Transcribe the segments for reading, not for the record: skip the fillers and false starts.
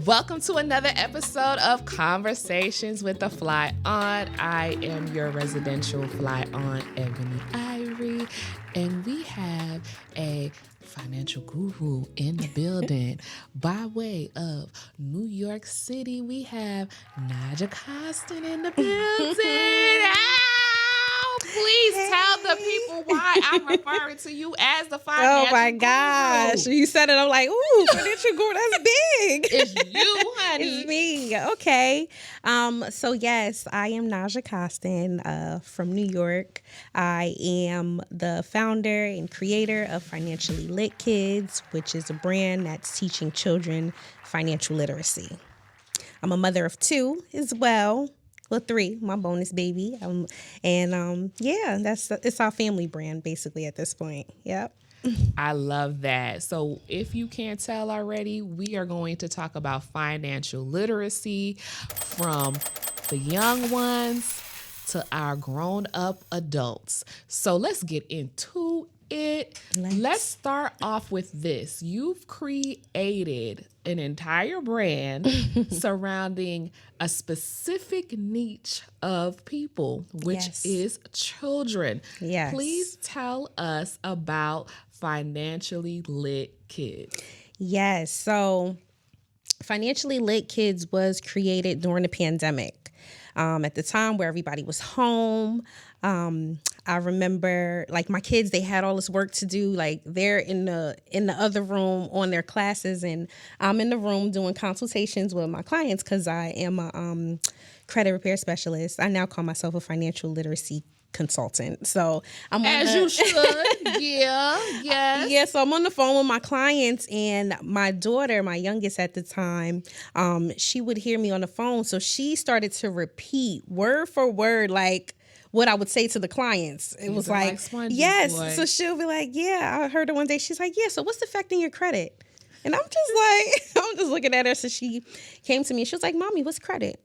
Welcome to another episode of Conversations with the Fly On. I am your residential fly on, Ebony Irie, and we have a financial guru in the building. By way of New York City, we have Naja Costin in the building. Please tell the people why I'm referring to you as the financial guru. Oh my gosh. You said it. I'm like, ooh, financial guru, that's big. It's you, honey. It's me. Okay. So yes, I am Naja Costin from New York. I am the founder and creator of Financially Lit Kids, which is a brand that's teaching children financial literacy. I'm a mother of two as well. Well, three, my bonus baby. It's our family brand basically at this point. Yep. I love that. So if you can't tell already, we are going to talk about financial literacy from the young ones to our grown-up adults. So let's get into it. Let's start off with this. You've created an entire brand surrounding a specific niche of people, which is children. Yes. Please tell us about Financially Lit Kids. Yes. So Financially Lit Kids was created during the pandemic. At the time where everybody was home. I remember like my kids, they had all this work to do. Like they're in the other room on their classes, and I'm in the room doing consultations with my clients because I am a credit repair specialist. I now call myself a financial literacy consultant. So I'm you should. Yes. So I'm on the phone with my clients, and my daughter, my youngest at the time, she would hear me on the phone. So she started to repeat word for word, like what I would say to the clients. It was like sponges, yes. boy. So she'll be like, yeah, I heard her one day. She's like, yeah, so what's affecting your credit? And I'm just like, I'm just looking at her. So she came to me and she was like, Mommy, what's credit?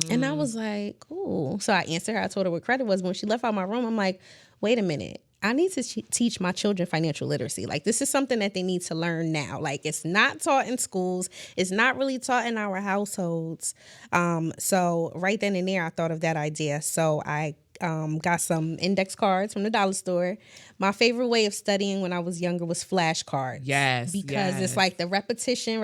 And I was like, cool. So I answered her. I told her what credit was. When she left out my room, I'm like, wait a minute. I need to teach my children financial literacy. Like, this is something that they need to learn now. Like, it's not taught in schools. It's not really taught in our households. So right then and there, I thought of that idea. So I got some index cards from the dollar store. My favorite way of studying when I was younger was flashcards. Yes. Because it's like the repetition,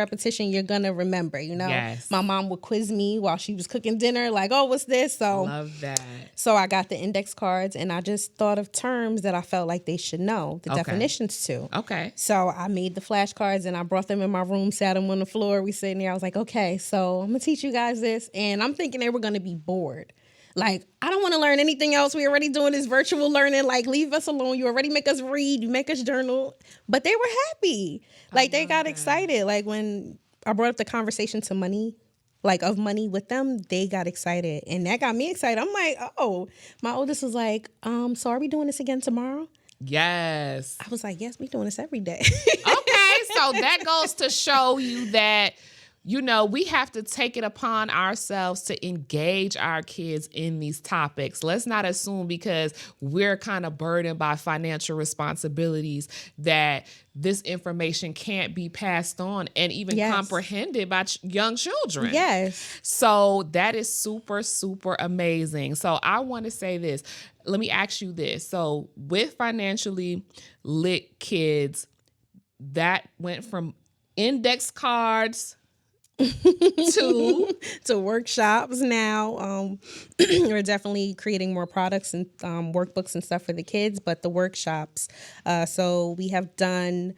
you're going to remember, you know? Yes. My mom would quiz me while she was cooking dinner, like, oh, what's this? So love that. So I got the index cards, and I just thought of terms that I felt like they should know, the definitions to. Okay. So I made the flashcards, and I brought them in my room, sat them on the floor. We sitting there. I was like, okay, so I'm going to teach you guys this. And I'm thinking they were going to be bored. Like, I don't want to learn anything else. We already doing this virtual learning. Like, leave us alone. You already make us read. You make us journal. But they were happy. Like, they got excited. Like, when I brought up the conversation to money, like of money with them, they got excited. And that got me excited. I'm like, oh, my oldest was like, so are we doing this again tomorrow? Yes. I was like, yes, we doing this every day. Okay. So that goes to show you that, you know, we have to take it upon ourselves to engage our kids in these topics. Let's not assume because we're kind of burdened by financial responsibilities that this information can't be passed on and even comprehended by young children. Yes. So that is super, super amazing. So I want to say this. Let me ask you this. So with Financially Lit Kids, that went from index cards to workshops now. We're definitely creating more products and workbooks and stuff for the kids, but the workshops. So we have done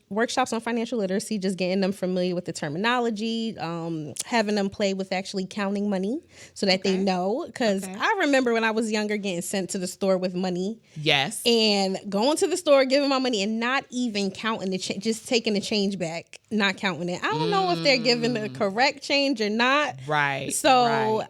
workshops on financial literacy, just getting them familiar with the terminology, having them play with actually counting money so that they know. Because I remember when I was younger getting sent to the store with money. Yes. And going to the store, giving my money and not even counting the just taking the change back, not counting it. I don't know if they're giving the correct change or not. Right. So,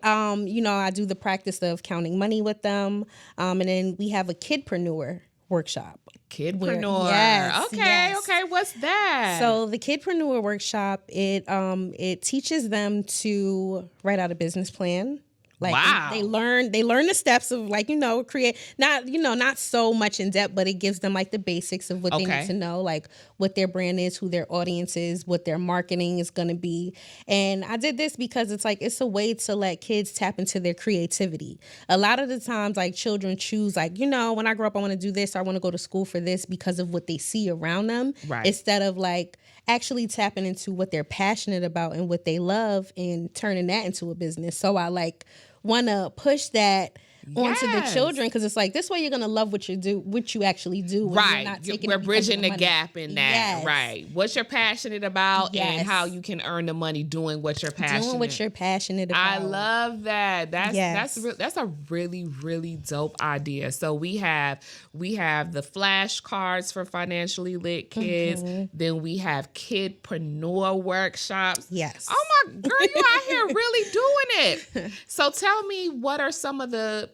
you know, I do the practice of counting money with them. And then we have a kidpreneur workshop. Kidpreneur. Yes. Okay. What's that? So the Kidpreneur workshop, it teaches them to write out a business plan, Like Wow. they learn the steps of like, create not so much in depth, but it gives them like the basics of what they need to know, like what their brand is, who their audience is, what their marketing is going to be. And I did this because it's like, it's a way to let kids tap into their creativity. A lot of the times, like children choose like, when I grow up, I want to do this, or I want to go to school for this because of what they see around them, instead of like actually tapping into what they're passionate about and what they love and turning that into a business. So I like want to push that onto the children, because it's like this way you're gonna love what you actually do. Right, we're bridging the gap in that. Right, what you're passionate about and how you can earn the money doing what you're passionate. About. I love that. That's a really, really dope idea. So we have the flashcards for financially lit kids. Then we have kidpreneur workshops. Yes. Oh my girl, you out here really doing it. So tell me, what are some of the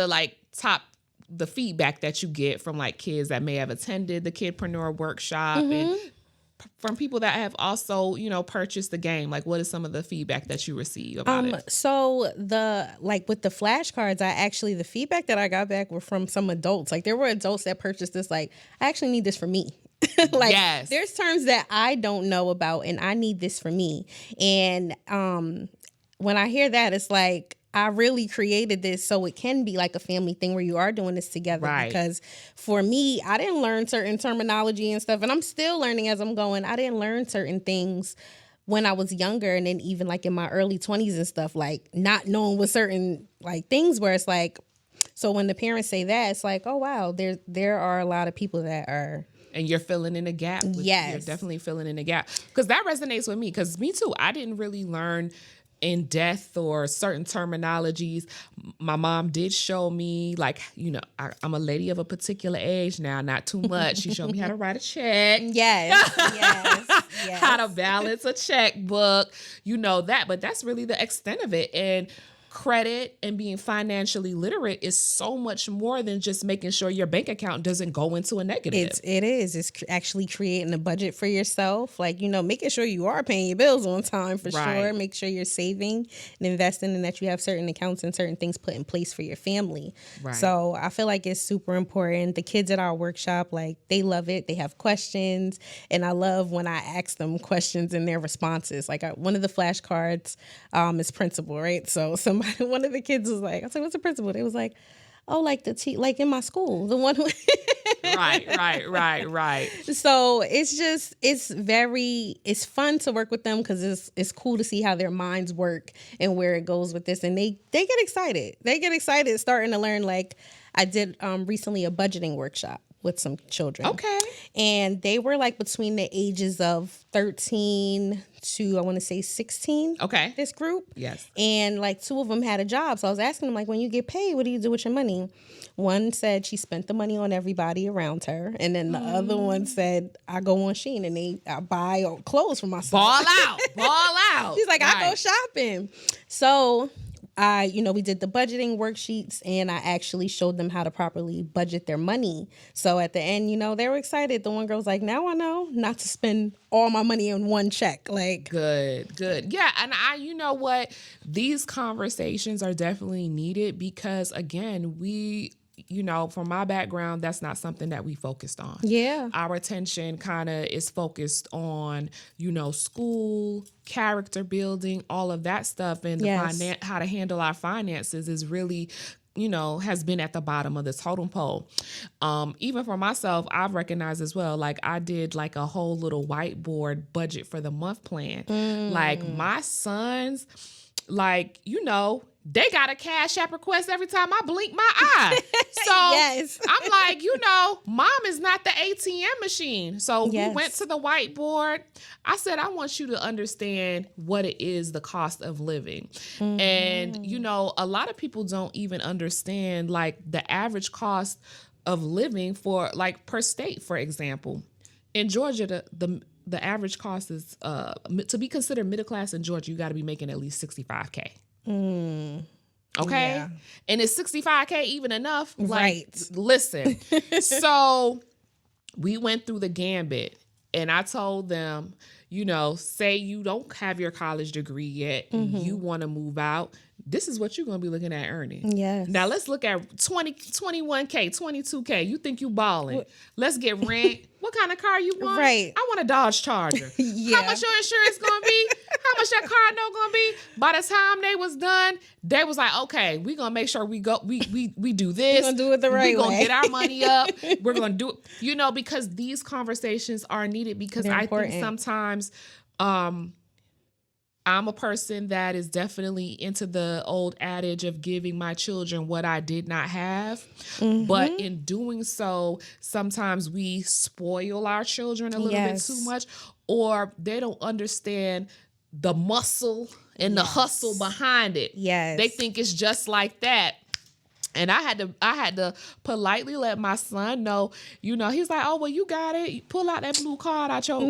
like top the feedback that you get from like kids that may have attended the Kidpreneur workshop and from people that have also, purchased the game? Like, what is some of the feedback that you receive about it? So with the flashcards, the feedback that I got back were from some adults. Like there were adults that purchased this, like, I actually need this for me. Like there's terms that I don't know about and I need this for me. And when I hear that, it's like, I really created this so it can be like a family thing where you are doing this together. Right. Because for me, I didn't learn certain terminology and stuff, and I'm still learning as I'm going. I didn't learn certain things when I was younger, and then even like in my early 20s and stuff, like not knowing what certain like things where it's like, so when the parents say that, it's like, oh wow, there are a lot of people that are. And you're filling in a gap. You're definitely filling in a gap. Because that resonates with me, because me too, I didn't really learn in depth or certain terminologies. My mom did show me, like, I'm a lady of a particular age now, not too much. She showed me how to write a check. Yes. How to balance a checkbook, that. But that's really the extent of it. And credit and being financially literate is so much more than just making sure your bank account doesn't go into a negative. It's actually creating a budget for yourself, like, making sure you are paying your bills on time for sure. Make sure you're saving and investing, and that you have certain accounts and certain things put in place for your family. Right. So I feel like it's super important. The kids at our workshop, like, they love it. They have questions, and I love when I ask them questions and their responses. Like one of the flashcards is principal, right? So one of the kids was like, I was like, what's the principal? They was like, oh, like like in my school, the one who. Right. So it's fun to work with them, because it's cool to see how their minds work and where it goes with this. And they get excited. They get excited starting to learn. Like I did recently a budgeting workshop with some children. Okay. And they were like between the ages of 13 to, I want to say 16. Okay. This group. Yes. And like two of them had a job. So I was asking them, like, when you get paid, what do you do with your money? One said she spent the money on everybody around her. And then the other one said, I go on Shein and I buy clothes for myself. Ball out. She's like, I go shopping. So we did the budgeting worksheets, and I actually showed them how to properly budget their money. So at the end, they were excited. The one girl was like, now I know not to spend all my money on one check. Like, good. Yeah. And you know what? These conversations are definitely needed, because again, from my background, that's not something that we focused on. Yeah. Our attention kind of is focused on, school, character building, all of that stuff. And how to handle our finances is really, has been at the bottom of the totem pole. Even for myself, I've recognized as well, like I did like a whole little whiteboard budget for the month plan. Like my sons, like, they got a Cash App request every time I blink my eye. So I'm like, mom is not the ATM machine. So we went to the whiteboard. I said, I want you to understand what it is, the cost of living. And, a lot of people don't even understand like the average cost of living for like per state, for example. In Georgia, the average cost is to be considered middle class in Georgia, you got to be making at least $65K. Okay. Yeah. And is $65K even enough? Like, listen. So we went through the gambit, and I told them, say you don't have your college degree yet, and you want to move out. this is what you're going to be looking at earning. Yes. Now let's look at 21K, 22K. You think you balling. Let's get rent. What kind of car you want? Right. I want a Dodge Charger. Yeah. How much your insurance going to be? How much that car note going to be? By the time they was done, they was like, okay, we're going to make sure we do this. We're going to do it the right way. We're going to get our money up. We're going to do it. Because these conversations are needed because They're I important. think sometimes I'm a person that is definitely into the old adage of giving my children what I did not have. But in doing so, sometimes we spoil our children a little bit too much, or they don't understand the muscle and the hustle behind it. Yes. They think it's just like that. And I had to politely let my son know, he's like, oh, well, you got it. Pull out that blue card out your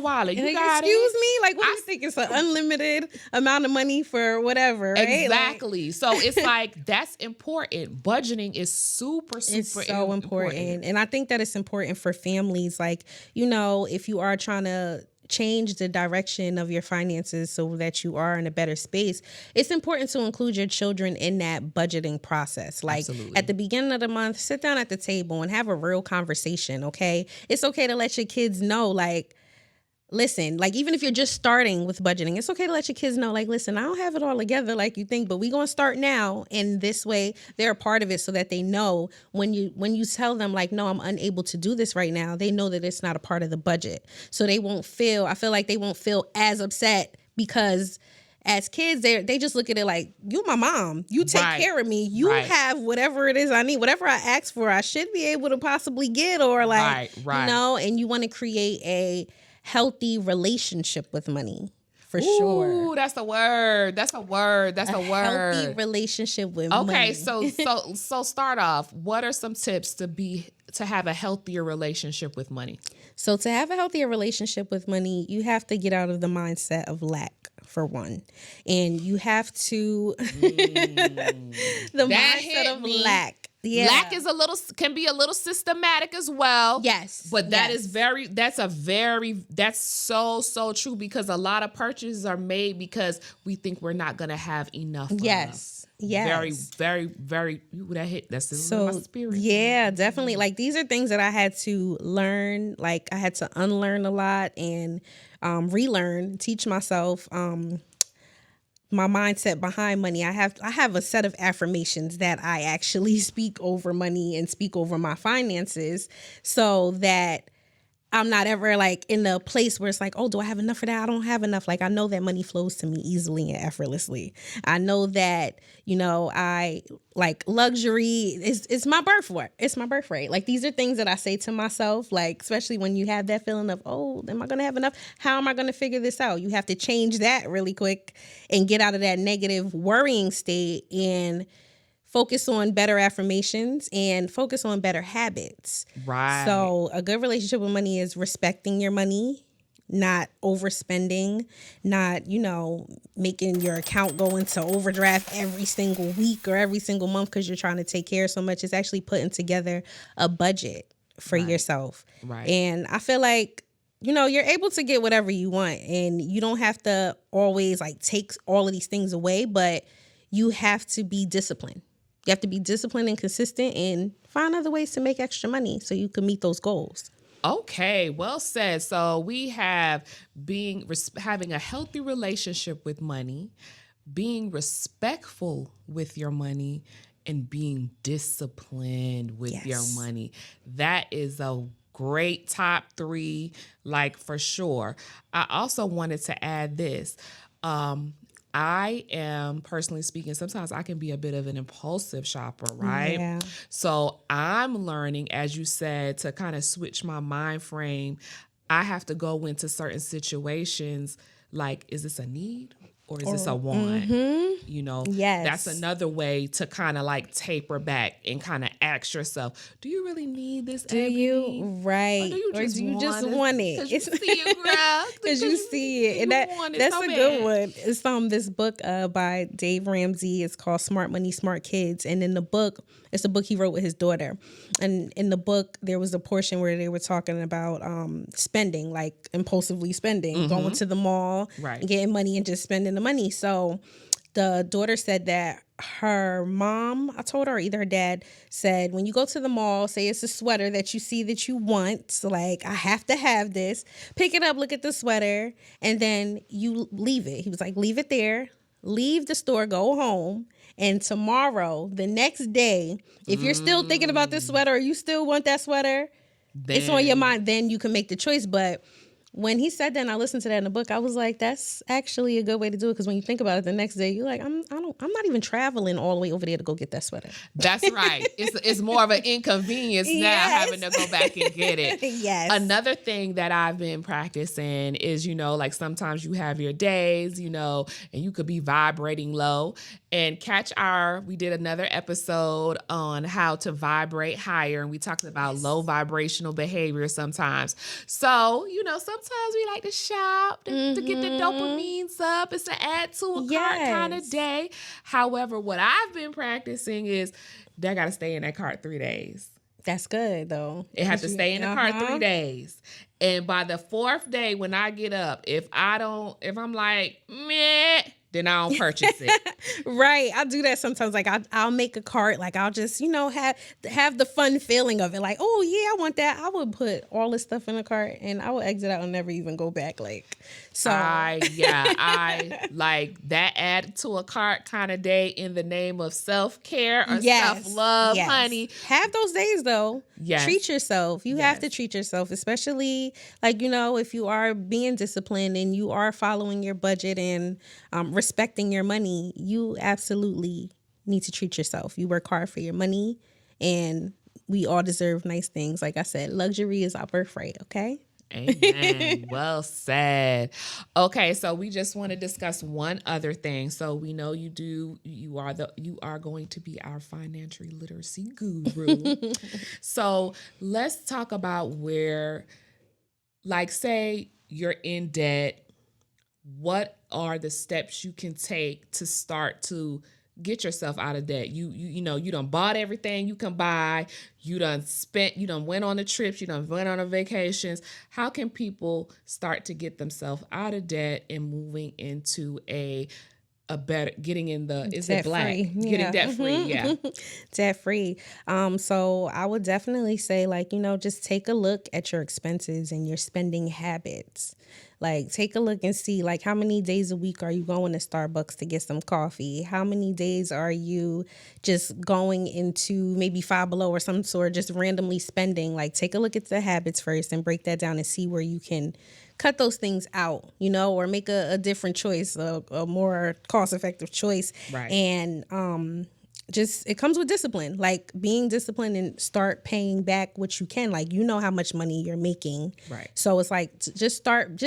wallet. You got Excuse me? Like, what do you think? It's an unlimited amount of money for whatever, right? Exactly. So it's like, that's important. Budgeting is super, super it's so important. And I think that it's important for families. Like, if you are trying to change the direction of your finances so that you are in a better space, it's important to include your children in that budgeting process. Like at the beginning of the month, sit down at the table and have a real conversation, okay? It's okay to let your kids know, like, listen, like even if you're just starting with budgeting, it's okay to let your kids know, like, listen, I don't have it all together like you think, but we're going to start now. And this way they're a part of it so that they know when you tell them like, no, I'm unable to do this right now, they know that it's not a part of the budget. So I feel like they won't feel as upset because as kids, they just look at it like, you my mom, you take care of me, you have whatever it is I need, whatever I ask for, I should be able to possibly get, or like, and you want to create a healthy relationship with money, for sure. Ooh, that's a word. That's a word. Healthy relationship with money. Okay, so start off. What are some tips to have a healthier relationship with money? So to have a healthier relationship with money, you have to get out of the mindset of lack, for one. And you have to mindset of lack. Yeah. Lack can be a little systematic as well. Yes. But that's so true, because a lot of purchases are made because we think we're not going to have enough. Yes. Very, very, very, that's in my spirit. Yeah, definitely. Like these are things that I had to learn. Like I had to unlearn a lot and relearn, teach myself my mindset behind money. I have a set of affirmations that I actually speak over money and speak over my finances so that I'm not ever like in a place where it's like, oh, do I have enough for that? I don't have enough. Like I know that money flows to me easily and effortlessly. I know that, I like luxury it's my birthright. It's my birthright. Like these are things that I say to myself, like, especially when you have that feeling of, oh, am I going to have enough? How am I going to figure this out? You have to change that really quick and get out of that negative worrying state and focus on better affirmations and focus on better habits. Right. So a good relationship with money is respecting your money, not overspending, not, making your account go into overdraft every single week or every single month because you're trying to take care of so much. It's actually putting together a budget for yourself. Right. And I feel like, you're able to get whatever you want and you don't have to always like take all of these things away, but you have to be disciplined. You have to be disciplined and consistent and find other ways to make extra money so you can meet those goals. Okay, well said. So we have having a healthy relationship with money, being respectful with your money, and being disciplined with your money. That is a great top 3, like for sure. I also wanted to add this. I am, personally speaking, sometimes I can be a bit of an impulsive shopper, right? Yeah. So I'm learning, as you said, to kind of switch my mind frame. I have to go into certain situations like, is this a need or is this a want? Yes. That's another way to kind of like taper back and kind of ask yourself, do you really need this? Do you? Right. Or do you just want it? Because you see it, girl. Because you see it. And that's so a good one. It's this book by Dave Ramsey. It's called Smart Money, Smart Kids. And in the book, it's a book he wrote with his daughter. And in the book, there was a portion where they were talking about spending, like impulsively spending, going to the mall, getting money and just spending the money. So the daughter said that her mom, I told her, or either her dad said, when you go to the mall, say it's a sweater that you see that you want, so like, I have to have this, pick it up, look at the sweater, and then you leave it. He was like, leave it there, leave the store, go home, and tomorrow, the next day, if you're still thinking about this sweater or you still want that sweater, it's on your mind, then you can make the choice. But when he said that and I listened to that in the book, I was like, that's actually a good way to do it. Because when you think about it, the next day, you're like, I'm not even traveling all the way over there to go get that sweater. That's right. It's more of an inconvenience now having to go back and get it. Yes. Another thing that I've been practicing is, like sometimes you have your days, and you could be vibrating low. And we did another episode on how to vibrate higher. And we talked about low vibrational behavior sometimes. So, sometimes we like to shop to get the dopamines up. It's an add to a cart kind of day. However, what I've been practicing is they got to stay in that cart 3 days. That's good, though. It has to stay in the cart 3 days. And by the 4th day when I get up, if I'm like, meh, then I don't purchase it. Right. I'll do that sometimes. Like I'll make a cart. Like I'll just, have the fun feeling of it. Like, oh yeah, I want that. I would put all this stuff in a cart and I would exit out and never even go back. I like that add to a cart kind of day in the name of self-care or self-love, honey. Have those days though. Yes. Treat yourself. You have to treat yourself, especially if you are being disciplined and you are following your budget and respecting your money, you absolutely need to treat yourself. You work hard for your money and we all deserve nice things. Like I said, luxury is our birthright, okay? Amen. Well said. Okay, so we just want to discuss one other thing. So we know you are going to be our financial literacy guru. So let's talk about where, say you're in debt, what are the steps you can take to start to get yourself out of debt? You done bought everything you can buy. You done went on the trips. You done went on the vacations. How can people start to get themselves out of debt and moving into a better, getting in the, is it black? Getting debt free. Yeah. Debt free. So I would definitely say just take a look at your expenses and your spending habits. Take a look and see, how many days a week are you going to Starbucks to get some coffee? How many days are you just going into maybe Five Below or some sort, just randomly spending? Take a look at the habits first and break that down and see where you can cut those things out, or make a different choice, a more cost-effective choice. Right. And it comes with discipline, being disciplined and start paying back what you can. How much money you're making. Right. So it's just start.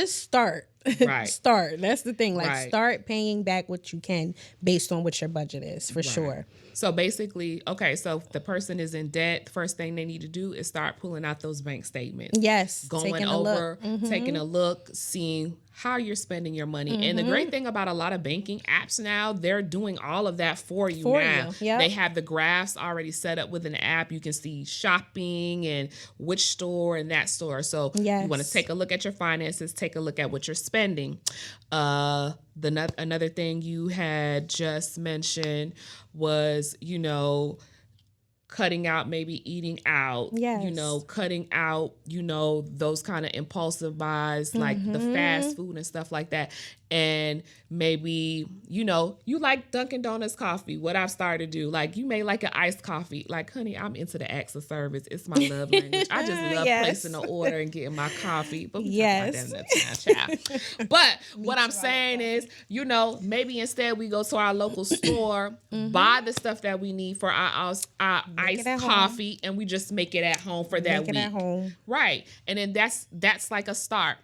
Right. Start. That's the thing. Start paying back what you can based on what your budget is, for sure. So basically, okay, so if the person is in debt, the first thing they need to do is start pulling out those bank statements. Yes. Going over, taking a look, seeing how you're spending your money. And the great thing about a lot of banking apps now, they're doing all of that for you now. Yep. They have the graphs already set up with an app. You can see shopping and which store and that store. So you want to take a look at your finances, take a look at what you're spending. Another thing you had just mentioned was, cutting out maybe eating out, cutting out, those kind of impulsive buys, like the fast food and stuff like that. And maybe, you like Dunkin' Donuts coffee. What I've started to do, you may like an iced coffee. Honey, I'm into the acts of service. It's my love language. I just love placing an order and getting my coffee. But we talk about that another time, child. But what I'm saying is, maybe instead we go to our local store, buy the stuff that we need for our iced coffee, and we just make it at home for that week. At home. Right. And then that's like a start.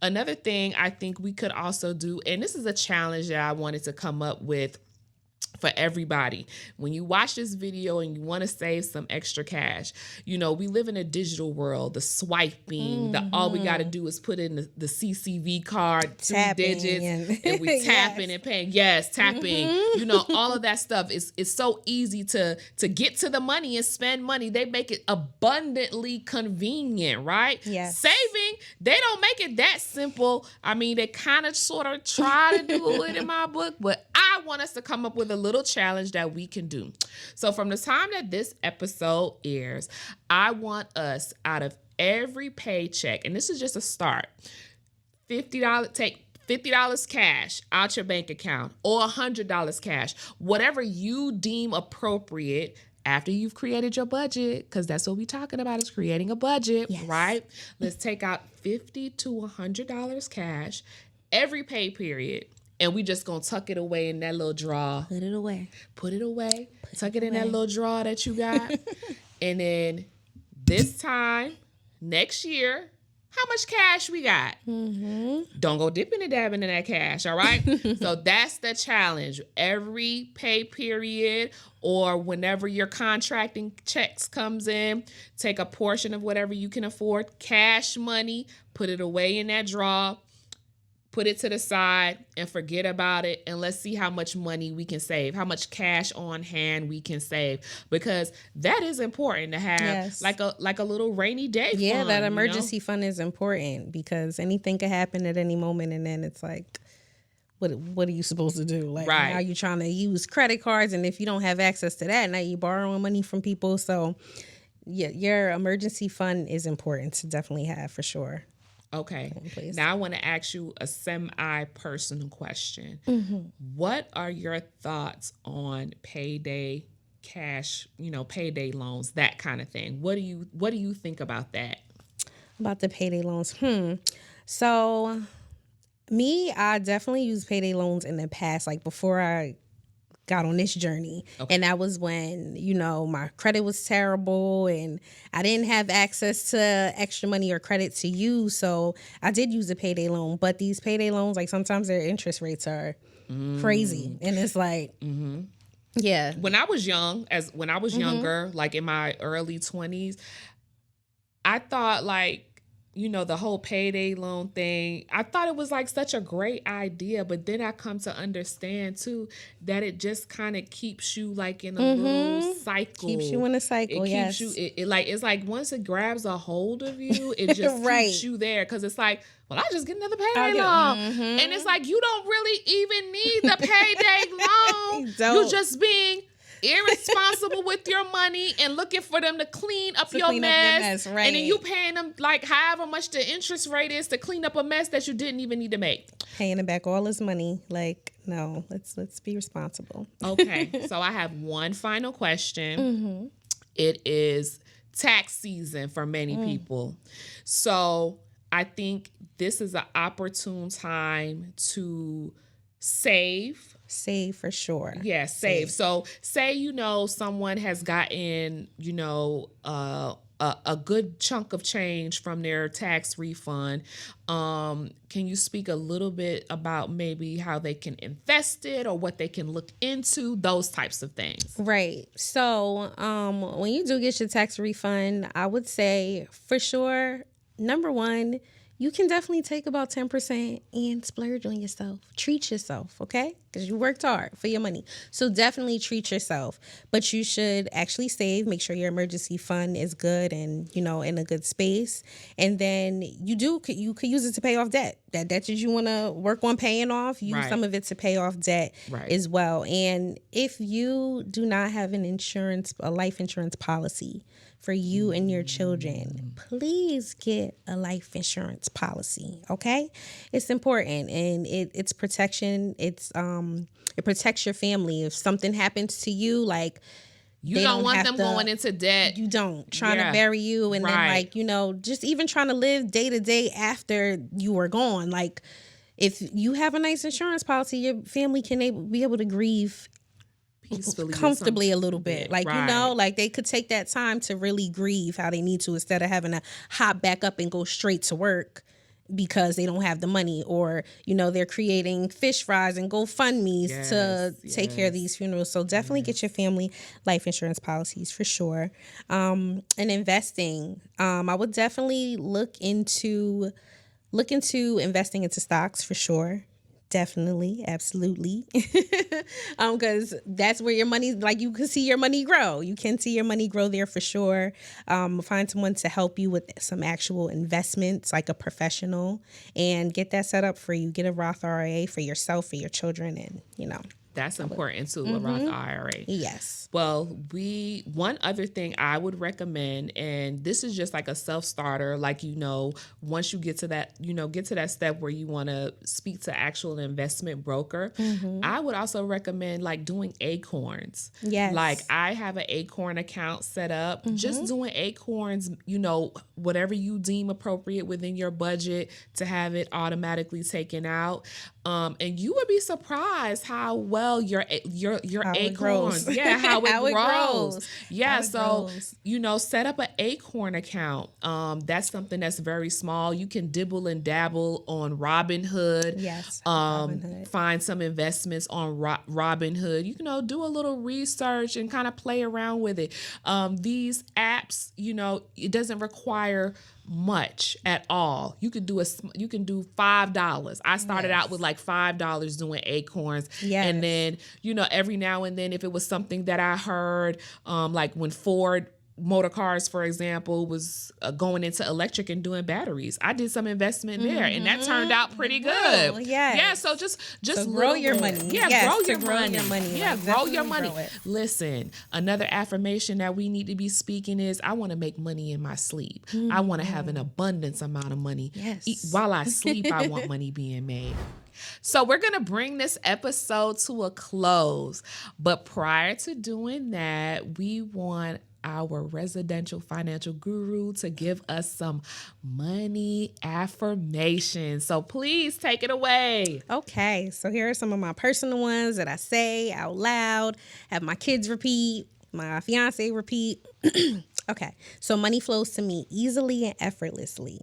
Another thing I think we could also do, and this is a challenge that I wanted to come up with for everybody. When you watch this video and you want to save some extra cash, we live in a digital world, the swiping, all we got to do is put in the CCV card, tapping 2 digits, and we tapping and paying. Yes, tapping. All of that stuff is so easy to get to the money and spend money. They make it abundantly convenient, right? Yes. Saving thing, they don't make it that simple. I mean, they kind of sort of try to do it in my book, but I want us to come up with a little challenge that we can do. So from the time that this episode airs, I want us, out of every paycheck, and this is just a start, take $50 cash out your bank account or $100 cash, whatever you deem appropriate after you've created your budget, because that's what we're talking about, is creating a budget, yes. Right? Let's take out $50 to $100 cash every pay period, and we just gonna tuck it away in that little drawer. Put it away. Tuck it in that little drawer that you got. And then this time, next year, how much cash we got? Mm-hmm. Don't go dipping and dabbing in that cash, all right? So that's the challenge. Every pay period or whenever your contracting checks comes in, take a portion of whatever you can afford, cash money, put it away in that drawer, put it to the side and forget about it. And let's see how much money we can save, how much cash on hand we can save, because that is important to have, yes. like a little rainy day fund. Yeah, that emergency fund is important because anything could happen at any moment. And then it's like, what are you supposed to do? Like, right. Now you're trying to use credit cards. And if you don't have access to that, now you're borrowing money from people. So yeah, your emergency fund is important to definitely have for sure. Okay. Now I want to ask you a semi-personal question. Mm-hmm. What are your thoughts on payday cash, payday loans, that kind of thing? What do you think about that? About the payday loans? So me, I definitely used payday loans in the past, like before I got on this journey. Okay. And that was when, my credit was terrible and I didn't have access to extra money or credit to use. So I did use a payday loan, but these payday loans, like sometimes their interest rates are crazy. And it's like, yeah. When I was younger, like in my early 20s, I thought like, the whole payday loan thing, I thought it was like such a great idea, but then I come to understand too that it just kind of keeps you like in a little cycle. Keeps you in a cycle, yes. It's like once it grabs a hold of you, it just right. keeps you there, because it's like, well, I just get another payday loan. And it's like, you don't really even need the payday loan. You're just being irresponsible with your money and looking for them to clean up your mess. Right. And then you paying them like however much the interest rate is to clean up a mess that you didn't even need to make. Paying him back all his money. Like, no, let's be responsible. Okay. So I have one final question. Mm-hmm. It is tax season for many people. So I think this is an opportune time to save. Save for sure. Yeah, save. So say, someone has gotten, a good chunk of change from their tax refund. Can you speak a little bit about maybe how they can invest it or what they can look into, those types of things? Right. So when you do get your tax refund, I would say for sure, number one, you can definitely take about 10% and splurge on yourself. Treat yourself, okay? Because you worked hard for your money. So definitely treat yourself. But you should actually save. Make sure your emergency fund is good and, in a good space. And then you could use it to pay off debt. That debt that you want to work on paying off, use right. some of it to pay off debt right. as well. And if you do not have a life insurance policy for you and your children, please get a life insurance policy, okay? It's important, and it's protection. It protects your family. If something happens to you, like, you don't want them going into debt. You don't. Trying to bury you and right. then just even trying to live day to day after you are gone. Like, if you have a nice insurance policy, your family can be able to grieve peacefully, comfortably a little bit. Like, right. Like they could take that time to really grieve how they need to, instead of having to hop back up and go straight to work because they don't have the money, or, they're creating fish fries and GoFundMes to take care of these funerals. So definitely get your family life insurance policies for sure. And investing, I would definitely look into investing into stocks for sure. Definitely, absolutely. Because that's where your money, like you can see your money grow. You can see your money grow there for sure. Find someone to help you with some actual investments, like a professional, and get that set up for you. Get a Roth IRA for yourself, for your children, and That's important too, a Roth IRA. Yes. Well, one other thing I would recommend, and this is just like a self-starter, like, once you get to that step where you want to speak to actual investment broker, I would also recommend like doing Acorns. Yes. Like I have an Acorn account set up, just doing Acorns, whatever you deem appropriate within your budget to have it automatically taken out. And you would be surprised how well your Acorns, how it grows. Yeah, so set up an Acorn account. That's something that's very small. You can dibble and dabble on Robinhood. Yes, Robinhood. Find some investments on Robinhood. You can do a little research and kind of play around with it. These apps, it doesn't require much at all. You can do $5. I started out with like $5 doing Acorns. Yes. And then, every now and then if it was something that I heard, like when Ford Motor Cars, for example, was going into electric and doing batteries, I did some investment there, and that turned out pretty good. Yeah. So just grow your money. Yeah, yes, grow your money. Yeah, like, grow your money. Grow Listen, another affirmation that we need to be speaking is, I want to make money in my sleep. I want to have an abundance amount of money. Yes. While I sleep, I want money being made. So we're going to bring this episode to a close. But prior to doing that, we want our residential financial guru to give us some money affirmations. So please take it away. Okay, so here are some of my personal ones that I say out loud, have my kids repeat, my fiance repeat. Okay, so money flows to me easily and effortlessly.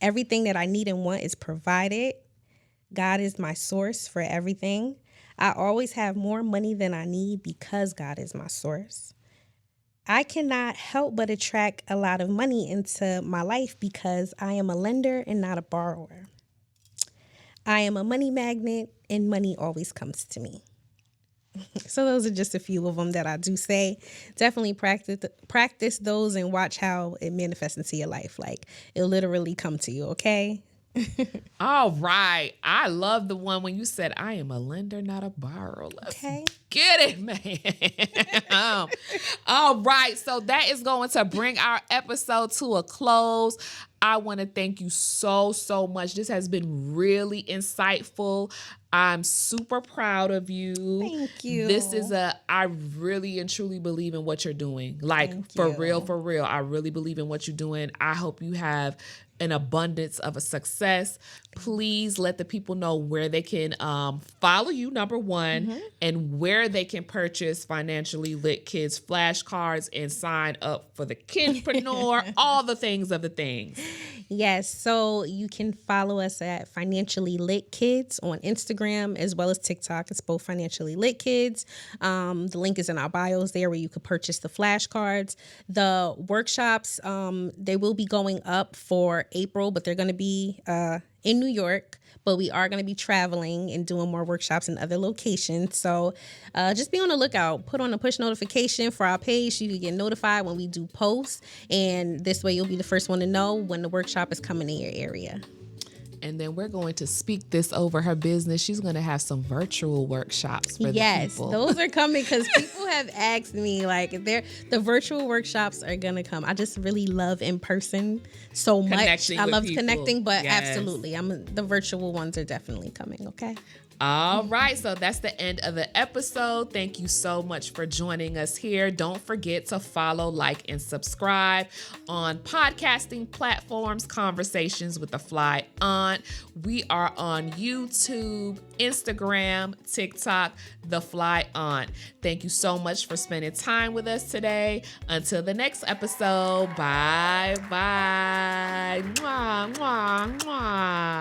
Everything that I need and want is provided. God is my source for everything. I always have more money than I need because God is my source. I cannot help but attract a lot of money into my life because I am a lender and not a borrower. I am a money magnet and money always comes to me. So those are just a few of them that I do say. Definitely practice those and watch how it manifests into your life. Like, it'll literally come to you, okay? All right. I love the one when you said, I am a lender, not a borrower. Let's get it, man. All right. So that is going to bring our episode to a close. I want to thank you so, so much. This has been really insightful. I'm super proud of you. Thank you. I really and truly believe in what you're doing. Like, for real. I really believe in what you're doing. I hope you have an abundance of a success. Please let the people know where they can follow you, number one, and where they can purchase Financially Lit Kids flashcards and sign up for the Kidpreneur, all the things of the things. Yes, so you can follow us at Financially Lit Kids on Instagram as well as TikTok. It's both Financially Lit Kids. The link is in our bios there where you could purchase the flashcards. The workshops, they will be going up for April, but they're going to be in New York, but we are going to be traveling and doing more workshops in other locations. So just be on the lookout. Put on a push notification for our page so you can get notified when we do posts. And this way you'll be the first one to know when the workshop is coming in your area. And then we're going to speak this over her business. She's going to have some virtual workshops for the people. Yes, those are coming because people have asked me, like, the virtual workshops are going to come. I just really love in person so much. I love connecting, but absolutely, the virtual ones are definitely coming, okay? All right, so that's the end of the episode. Thank you so much for joining us here. Don't forget to follow, like, and subscribe on podcasting platforms, Conversations with the Fly Aunt. We are on YouTube, Instagram, TikTok, The Fly Aunt. Thank you so much for spending time with us today. Until the next episode, bye-bye. Mwah, mwah, mwah.